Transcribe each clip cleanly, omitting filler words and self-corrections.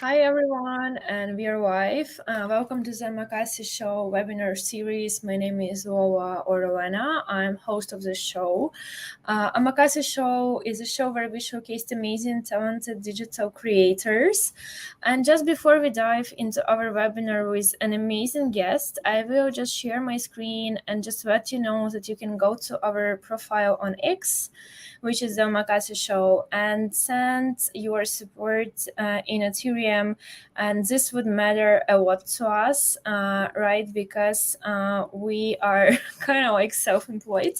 Hi everyone, and we are live. Welcome to the Omakase Show webinar series. My name is Lola or Rowena. I'm host of the show. Omakase Show is a show where we showcase amazing, talented digital creators. And just before we dive into our webinar with an amazing guest, I will just share my screen and just let you know that you can go to our profile on X, which is the Omakase Show, and send your support in Ethereum. And this would matter a lot to us, right? Because we are kind of like self-employed.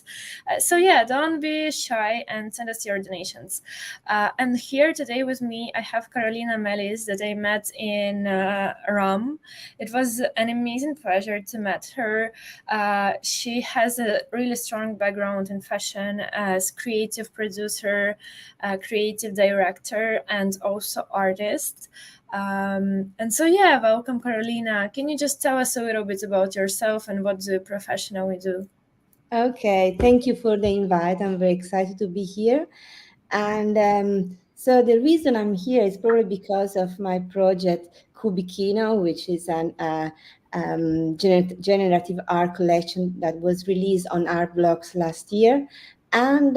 So yeah, don't be shy and send us your donations. And here today with me, I have Carolina Melis that I met in Rome. It was an amazing pleasure to meet her. She has a really strong background in fashion as creative producer, creative director, and also artist. And so, yeah, welcome, Carolina. Can you just tell us a little bit about yourself and what do you professionally do? Okay, thank you for the invite. I'm very excited to be here. And so the reason I'm here is probably because of my project Kubikino, which is an generative art collection that was released on Art Blocks last year, and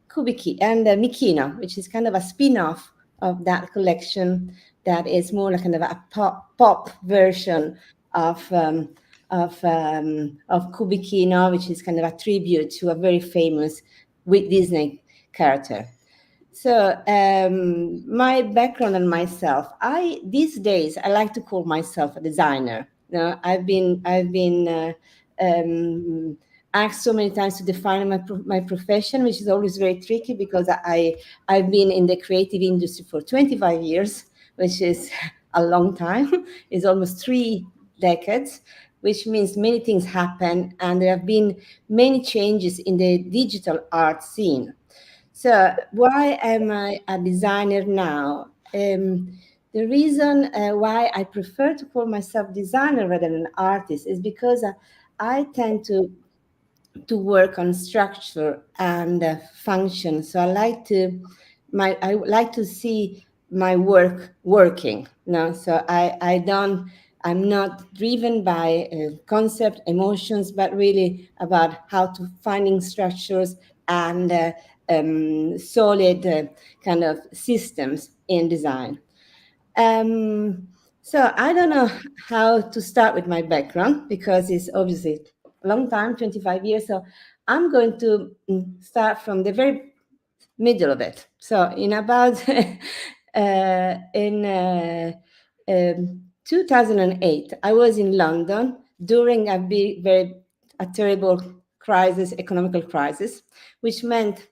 Mikino, which is kind of a spin-off of that collection that is more like kind of a pop version of Kubikino, which is kind of a tribute to a very famous Disney character. So my background and myself, I these days I like to call myself a designer. I've been asked so many times to define my profession, which is always very tricky because I've been in the creative industry for 25 years, which is a long time. It's almost 3 decades, which means many things happen, and there have been many changes in the digital art scene. So, why am I a designer now? The reason why I prefer to call myself designer rather than artist is because I tend to work on structure and function. So I like to see my work working. No, so I don't. I'm not driven by concept, emotions, but really about how to finding structures and solid kind of systems in design. Um, so I don't know how to start with my background because it's obviously a long time, 25 years. So I'm going to start from the very middle of it. So in about in 2008, I was in London during a terrible crisis, economical crisis, which meant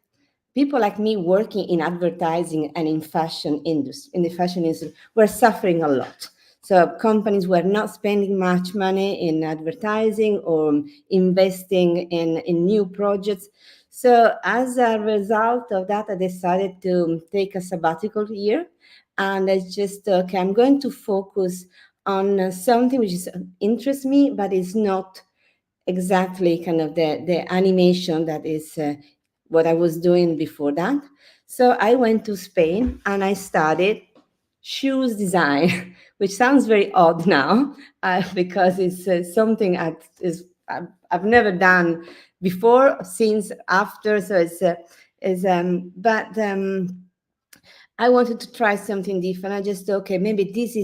people like me working in advertising and in the fashion industry were suffering a lot. So companies were not spending much money in advertising or investing in new projects. So as a result of that, I decided to take a sabbatical year, and I just okay, I'm going to focus on something which is interests me, but is not exactly kind of the animation that is what I was doing before that. So I went to Spain and I studied shoes design, which sounds very odd now because it's something I've never done before, since, after. So but I wanted to try something different. I just okay, maybe this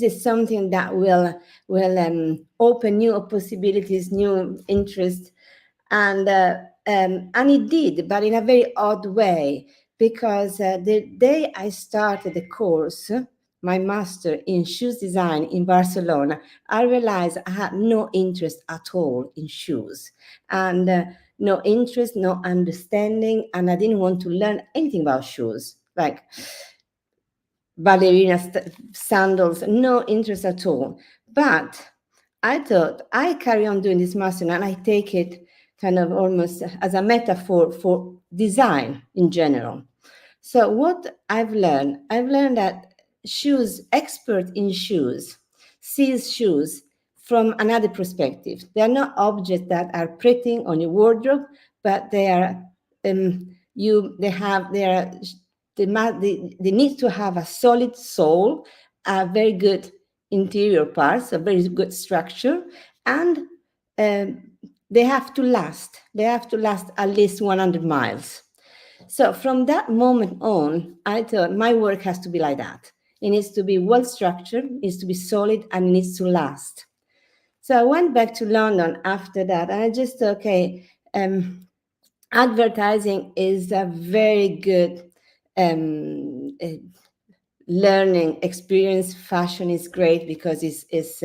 is something that will open new possibilities, new interest, and it did, but in a very odd way, because the day I started the course, my master in shoes design in Barcelona, I realized I had no interest at all in shoes, and no interest, no understanding, and I didn't want to learn anything about shoes, like ballerina sandals, no interest at all. But I thought I carry on doing this master and I take it kind of almost as a metaphor for design in general. So what I've learned that expert in shoes sees shoes from another perspective. They are not objects that are pretty on your wardrobe, but they are you they have they are they need to have a solid soul a very good interior parts, a very good structure, and they have to last. They have to last at least 100 miles. So from that moment on, I thought my work has to be like that. It needs to be well structured, it needs to be solid, and it needs to last. So I went back to London after that, and I just thought, okay, advertising is a very good learning experience. Fashion is great because it's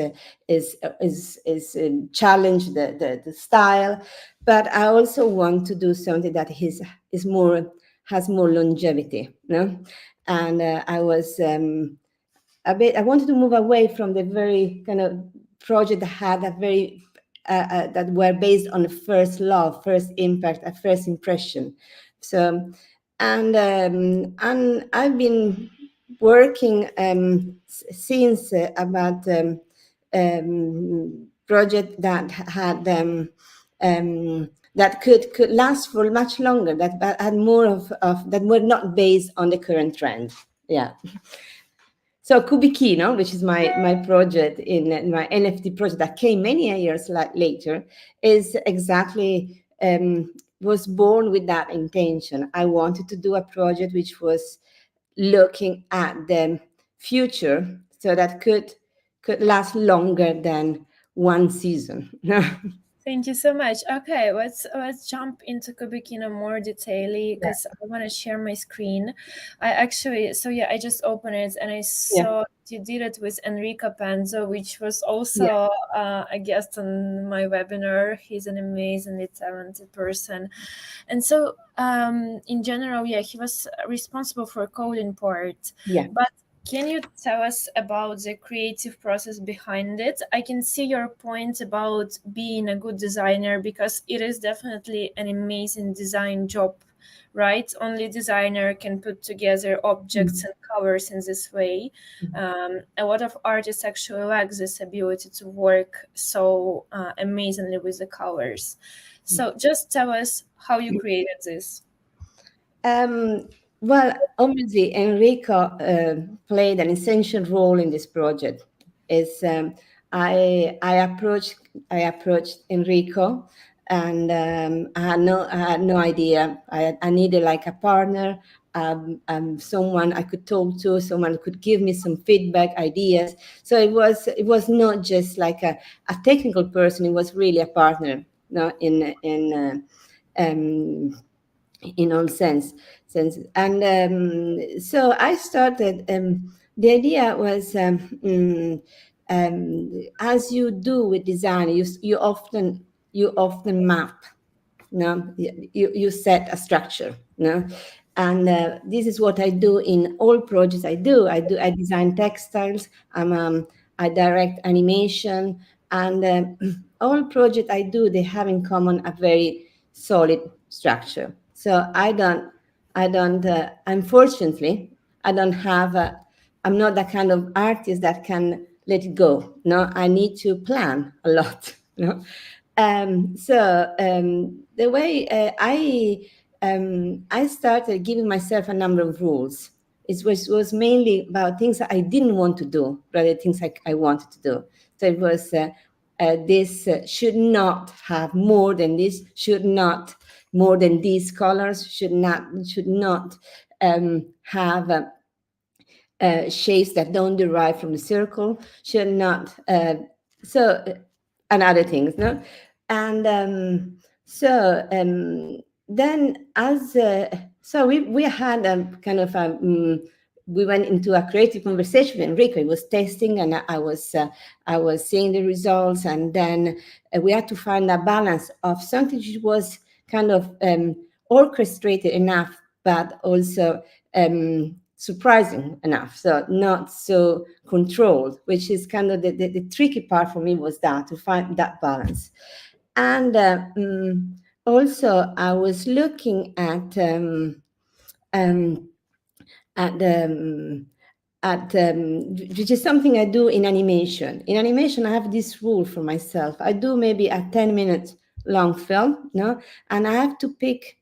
challenge the style, but I also want to do something that is more has more longevity, you know? And I was I wanted to move away from the very kind of project that had a very that were based on the first love, first impact, a first impression. So, and I've been working since about project that had that could last for much longer, that had more of that were not based on the current trend. Yeah. So Kubikino, which is my project in my NFT project that came many years later, is exactly was born with that intention. I wanted to do a project which was looking at the future, so that could last longer than one season. Thank you so much. Okay, let's jump into Kubikino more detailedly because I want to share my screen. I actually, so yeah, I just opened it and I saw you did it with Enrico Panzo, which was also a guest on my webinar. He's an amazingly talented person. And so in general, yeah, he was responsible for coding part. Yeah. But can you tell us about the creative process behind it? I can see your point about being a good designer because it is definitely an amazing design job, right? Only designer can put together objects and covers in this way. A lot of artists actually lack this ability to work so amazingly with the colors. So just tell us how you created this. Well, obviously, Enrico played an essential role in this project. Is I approached Enrico, and I had no idea. I needed like a partner, someone I could talk to, someone who could give me some feedback, ideas. So it was not just like a technical person. It was really a partner, no, in all sense. And so I started. The idea was, as you do with design, you often map. No, you set a structure. No, and this is what I do in all projects I do. I design textiles. I direct animation, and all projects I do, they have in common a very solid structure. So I don't. Unfortunately, I don't have. I'm not that kind of artist that can let it go. No, I need to plan a lot. No, the way I started giving myself a number of rules. It was mainly about things that I didn't want to do, rather things I wanted to do. So it was this should not have more than this, should not more than these colors, should not have shapes that don't derive from the circle, should not and other things, no? And then as so we had a kind of we went into a creative conversation with Enrico. He was testing, and I was seeing the results, and then we had to find a balance of something which was kind of orchestrated enough, but also surprising enough, so not so controlled, which is kind of the tricky part for me, was that to find that balance. And also I was looking at which is something I do in animation. In animation, I have this rule for myself. I do maybe a 10-minute long film, no, and I have to pick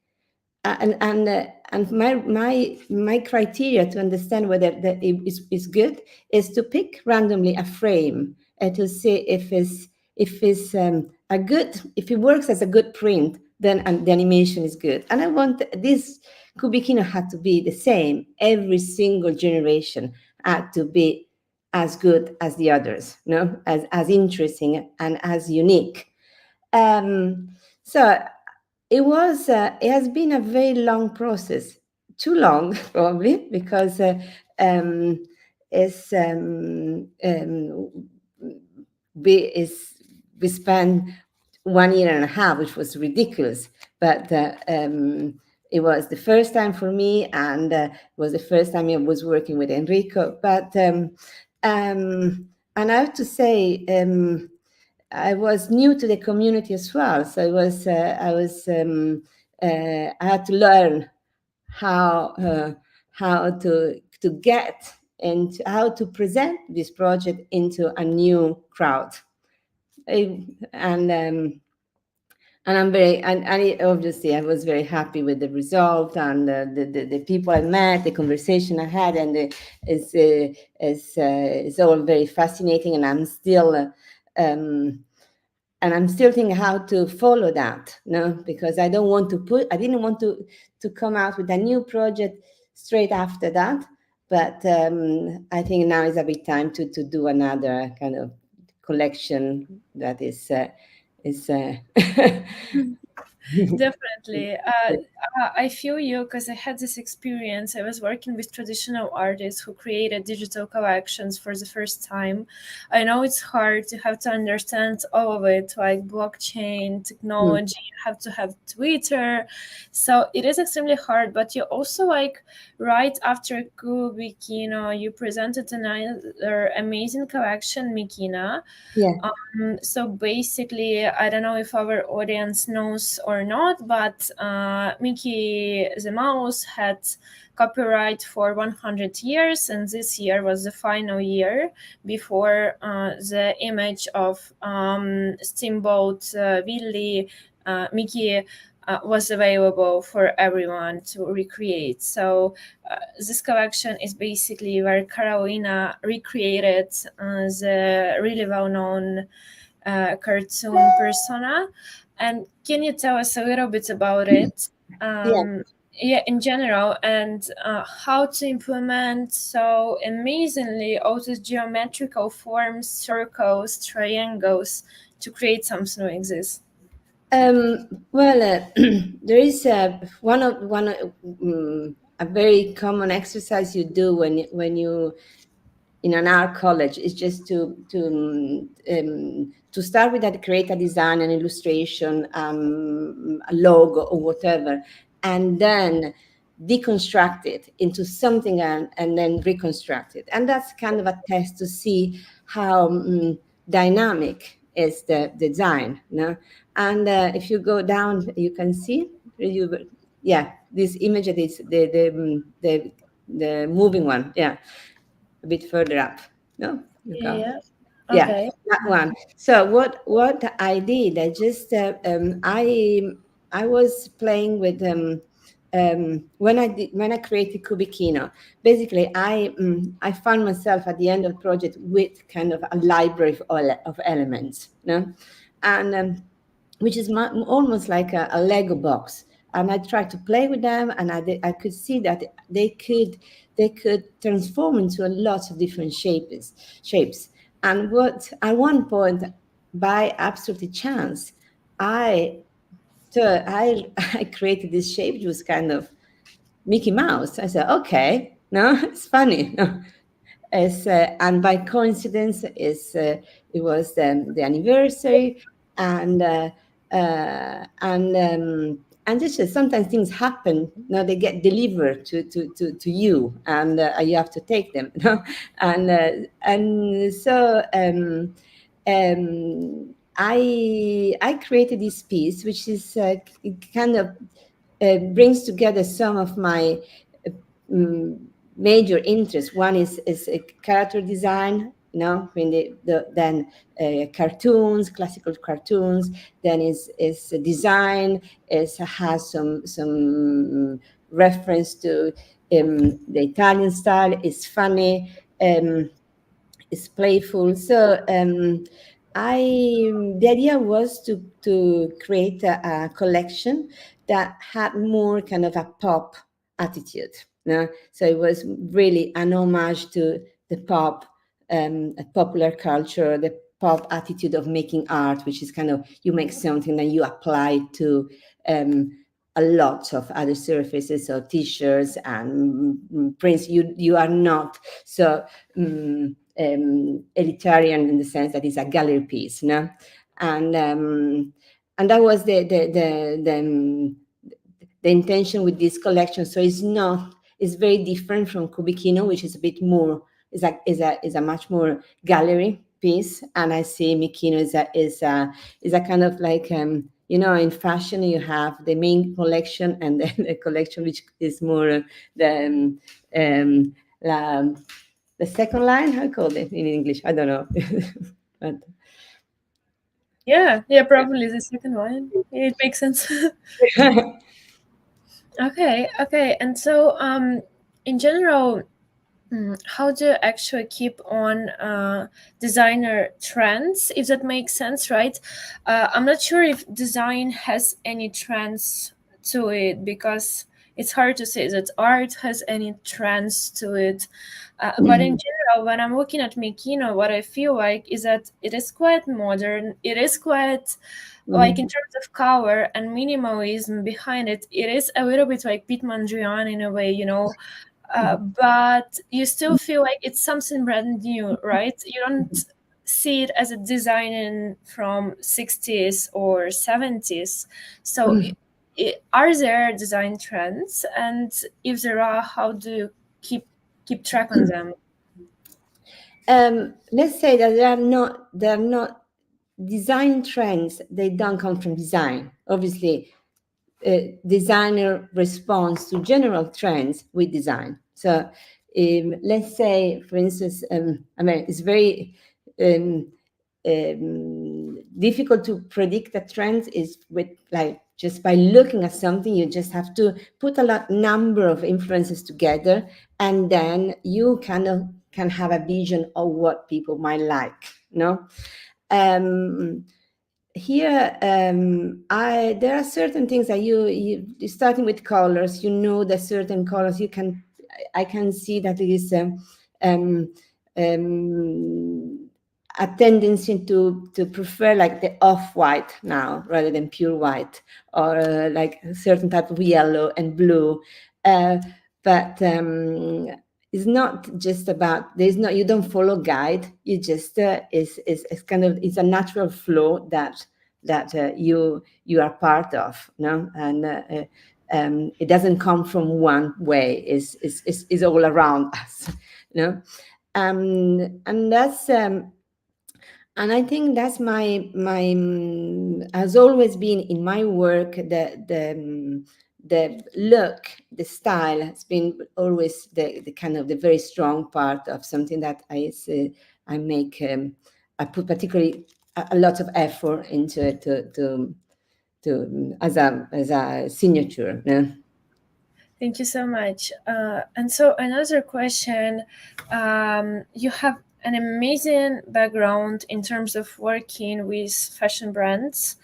and And my criteria to understand whether that is good is to pick randomly a frame and to see if a good, if it works as a good print, then the animation is good. And I want this Kubikino had to be the same. Every single generation had to be as good as the others, no, as interesting and as unique. So it has been a very long process, too long probably, because it's we spent 1 year and a half, which was ridiculous, but it was the first time for me, and it was the first time I was working with Enrico. But and I have to say, I was new to the community as well, so I had to learn how to get and how to present this project into a new crowd. And I'm very, and obviously I was very happy with the result, and the people I met, the conversation I had, and it's all very fascinating. And I'm still thinking how to follow that, no, because I didn't want to come out with a new project straight after that. But I think now is a big time to do another kind of collection that is Definitely. I feel you because I had this experience. I was working with traditional artists who created digital collections for the first time. I know it's hard. You have to understand all of it, like blockchain, technology. You have to have Twitter. So it is extremely hard, but you also, like, right after Kubikino, you presented another amazing collection, Mikina. Yeah. So basically, I don't know if our audience knows or not, but Mickey the Mouse had copyright for 100 years, and this year was the final year before the image of Steamboat Willie Mickey was available for everyone to recreate. So this collection is basically where Carolina recreated the really well-known cartoon persona. And can you tell us a little bit about it? In general, and how to implement so amazingly all these geometrical forms, circles, triangles, to create something like this? Well, there is a very common exercise you do when you in an art college is just to start with that, create a design, an illustration, a logo or whatever, and then deconstruct it into something and then reconstruct it. And that's kind of a test to see how dynamic is the design. No? And if you go down, you can see, this image is the moving one. Yeah. A bit further up. No? Yeah. Yeah, Okay. that one. So what I did, I just I was playing with when I created Kubikino. Basically, I found myself at the end of the project with kind of a library of elements, no, and which is almost like a Lego box. And I tried to play with them, and I could see that they could transform into a lot of different shapes. And at one point, by absolutely chance, I created this shape. It was kind of Mickey Mouse. I said, okay, no, it's funny. No. And by coincidence, it was the anniversary, and just sometimes things happen. You know, they get delivered to you, and you have to take them. You know? And so I created this piece, which is kind of brings together some of my major interests. One is a character design, you know, when then cartoons, classical cartoons. Then is design. It has some reference to the Italian style. It's funny. It's playful. So the idea was to create a collection that had more kind of a pop attitude. So it was really an homage to the pop, popular culture, the pop attitude of making art, which is kind of you make something and you apply it to a lot of other surfaces, so t-shirts and prints. You are not so elitarian in the sense that it's a gallery piece, no? And that was the intention with this collection. So it's very different from Kubikino, which is a bit more is a much more gallery piece, and I see Mikino is a kind of like in fashion you have the main collection and then the collection which is more the second line. How called it in English? I don't know. But yeah, probably the second one. It makes sense. Okay. And so, in general, how do you actually keep on designer trends, if that makes sense, right? I'm not sure if design has any trends to it, because it's hard to say that art has any trends to it. But in general, when I'm looking at Mikino, what I feel like is that it is quite modern. It is quite like in terms of color and minimalism behind it. It is a little bit like Pete Mondrian in a way, but you still feel like it's something brand new, right? You don't see it as a design from 60s or 70s. So are there design trends? And if there are, how do you keep track on them? Let's say that they're not design trends. They don't come from design. Obviously, designer responds to general trends with design. So let's say, for instance, it's very difficult to predict a trend is with like just by looking at something. You just have to put number of influences together, and then you kind of can have a vision of what people might like. Here, there are certain things that you starting with colors. That certain colors I can see that there is a tendency to prefer like the off-white now rather than pure white, or like a certain type of yellow and blue. But it's not just about, you don't follow guide. You just it's kind of, it's a natural flow that you are part of, and it doesn't come from one way. It's all around us, and that's and I think that's my has always been in my work, the look, the style has been always the kind of the very strong part of something that I make. I put particularly a lot of effort into it to as a signature. Yeah? Thank you so much. And so another question, you have an amazing background in terms of working with fashion brands,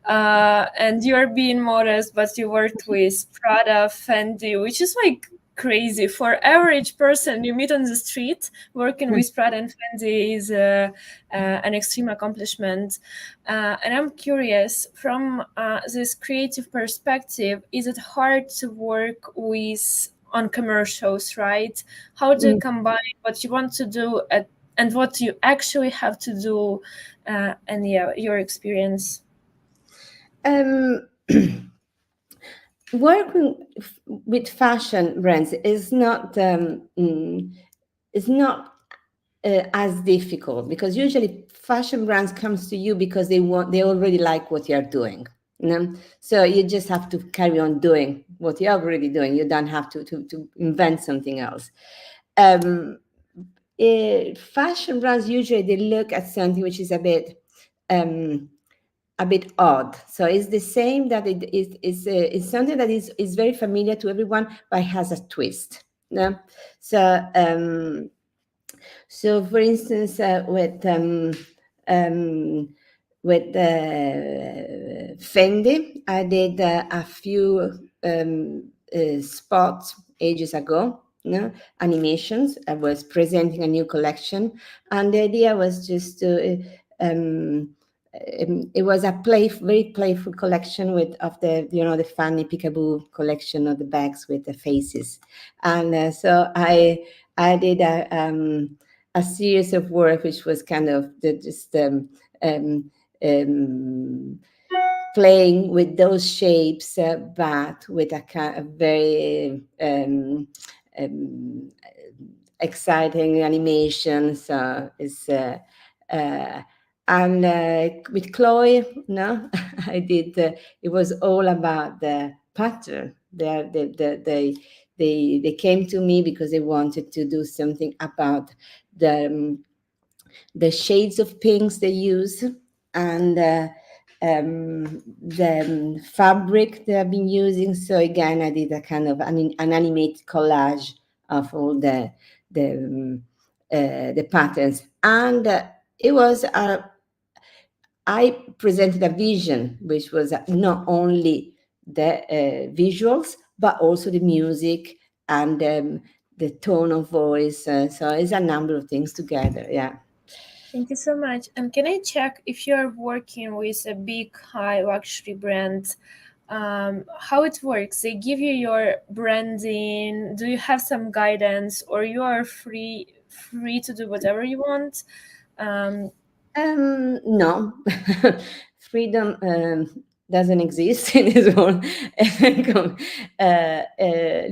and you're being modest, but you worked with Prada, Fendi, which is like crazy for average person you meet on the street. Working with Prada and Fendi is an extreme accomplishment. And I'm curious, from this creative perspective, is it hard to work on commercials, right? How do you combine what you want to do and what you actually have to do, and your experience? Working with fashion brands is not as difficult, because usually fashion brands comes to you because they already like what you're doing. So you just have to carry on doing what you're already doing. You don't have to invent something else. Fashion brands usually they look at something which is a bit a bit odd. So it's the same that it's something that is very familiar to everyone, but has a twist. No? So so for instance, with Fendi, I did a few spots ages ago, no? Animations. I was presenting a new collection, and the idea was just to it was a very playful collection with of the the funny peekaboo collection of the bags with the faces, and so I did a series of work which was kind of just um, playing with those shapes, but with a kind of very um, exciting animation. So it's and with Chloe, no, I did. It was all about the pattern. They came to me because they wanted to do something about the shades of pinks they use, and the fabric they have been using. So again, I did a kind of an animated collage of all the patterns, and it was I presented a vision which was not only the visuals but also the music and the tone of voice. So it's a number of things together. Yeah. Thank you so much. And can I check if you're working with a big high luxury brand, how it works? They give you your branding. Do you have some guidance, or you are free to do whatever you want? No, freedom doesn't exist in this world.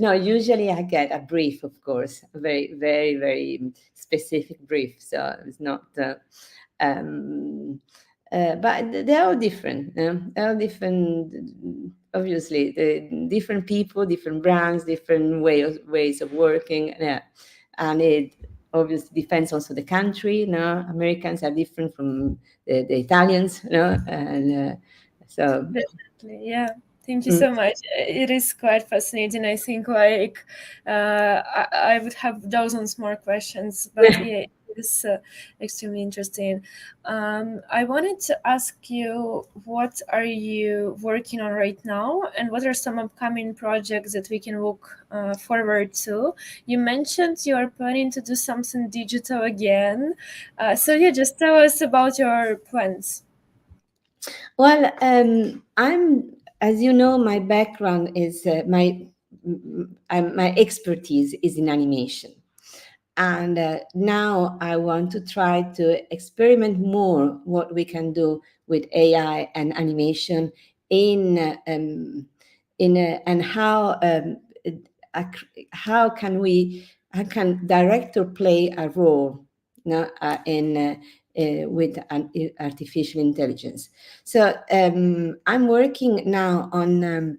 No, usually I get a brief, of course, a very, very, very specific brief. So it's not, but they're all different. They're all different. Obviously, the different people, different brands, different ways of working. Yeah, and it obviously depends also the country. No, Americans are different from the Italians. No, and so Definitely, yeah. Thank you so much. It is quite fascinating. I think I would have dozens more questions, but yeah, it is extremely interesting. I wanted to ask you, what are you working on right now, and what are some upcoming projects that we can look forward to? You mentioned you are planning to do something digital again. So yeah, just tell us about your plans. Well, I'm, as you know, my background is my expertise is in animation, and now I want to try to experiment more what we can do with AI and animation and how can how can director play a role, no, in with artificial intelligence. So I'm working now on,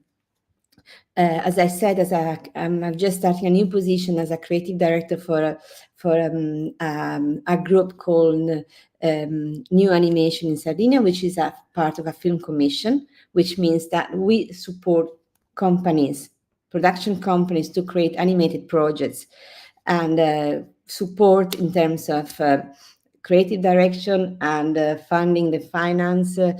as I said, I'm just starting a new position as a creative director for a group called New Animation in Sardinia, which is a part of a film commission, which means that we support companies, production companies, to create animated projects and support in terms of creative direction and funding the funds to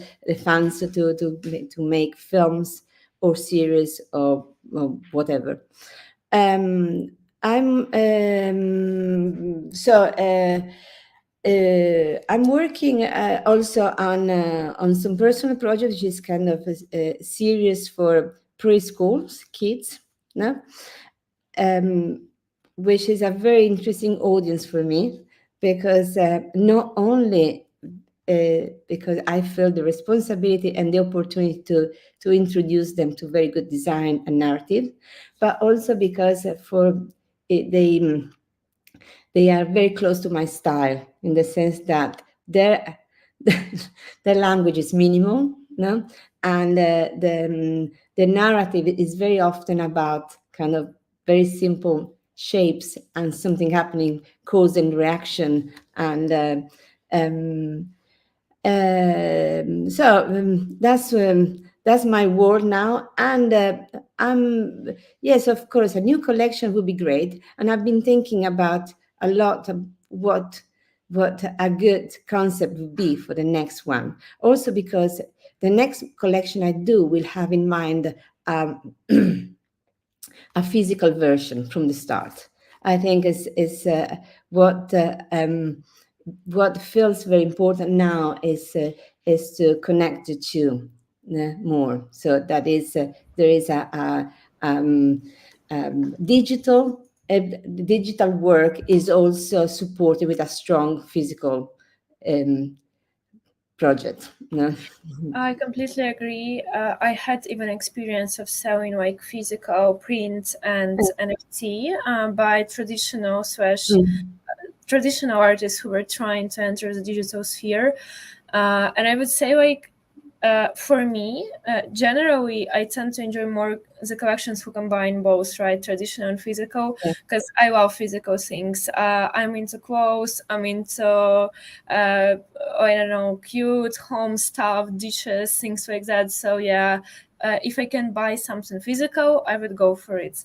make films or series or whatever. I'm working also on some personal projects, which is kind of a series for preschools kids, no? Which is a very interesting audience for me, because not only because I feel the responsibility and the opportunity to introduce them to very good design and narrative, but also because they are very close to my style, in the sense that their language is minimal, no, and the narrative is very often about kind of very simple shapes and something happening, cause and reaction, and That's my world now, and I'm yes, of course, a new collection would be great, and I've been thinking about a lot of what a good concept would be for the next one. Also, because the next collection I do will have in mind um, a physical version from the start. I think is what. What feels very important now is to connect the two more. So that is there is a digital digital work is also supported with a strong physical um, project. No? I completely agree. I had even experience of selling like physical print and NFT by Mm. traditional artists who were trying to enter the digital sphere. And I would say like for me, generally, I tend to enjoy more the collections who combine both, right, traditional and physical, Yeah. because I love physical things. I'm into clothes. I'm into, I don't know, cute home stuff, dishes, things like that. So yeah, if I can buy something physical, I would go for it.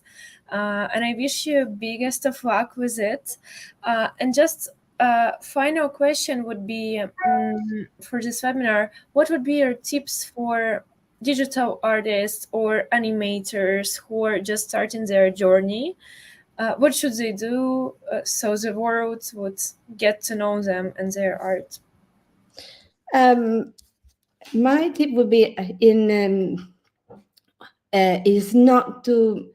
And I wish you biggest of luck with it. And just final question would be for this webinar, what would be your tips for digital artists or animators who are just starting their journey? What should they do so the world would get to know them and their art? My tip would be is not to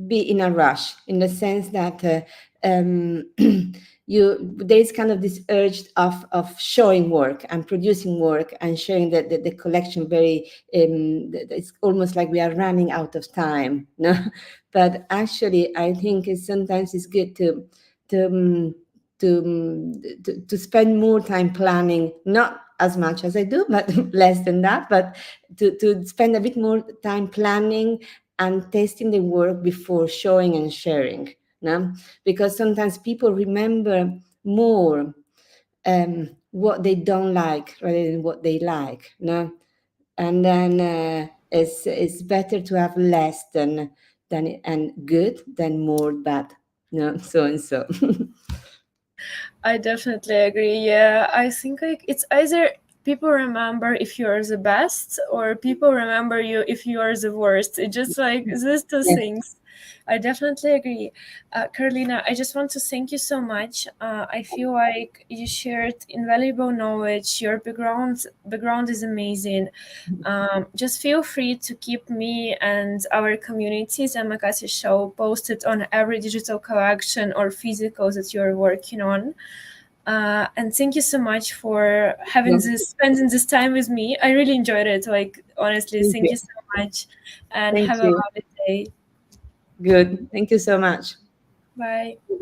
be in a rush, in the sense that there is kind of this urge of showing work and producing work and showing the collection very it's almost like we are running out of time. No, but actually I think sometimes it's good to um, to spend more time planning, not as much as I do, but less than that, but to spend a bit more time planning and testing the work before showing and sharing. No? Because sometimes people remember more what they don't like rather than what they like. No? And then it's better to have less than and good than more bad. No, so and so. I definitely agree. Yeah, I think like it's either people remember if you're the best or people remember you if you are the worst. It's just like these two Yes, things. I definitely agree. Carolina, I just want to thank you so much. I feel like you shared invaluable knowledge. Your background is amazing. Just feel free to keep me and our communities and Makasi Show posted on every digital collection or physical that you're working on. And thank you so much for spending this time with me. I really enjoyed it. Like honestly, thank thank you. you so much, and Thank have a you. lovely day. Good. Thank you so much. Bye. Bye.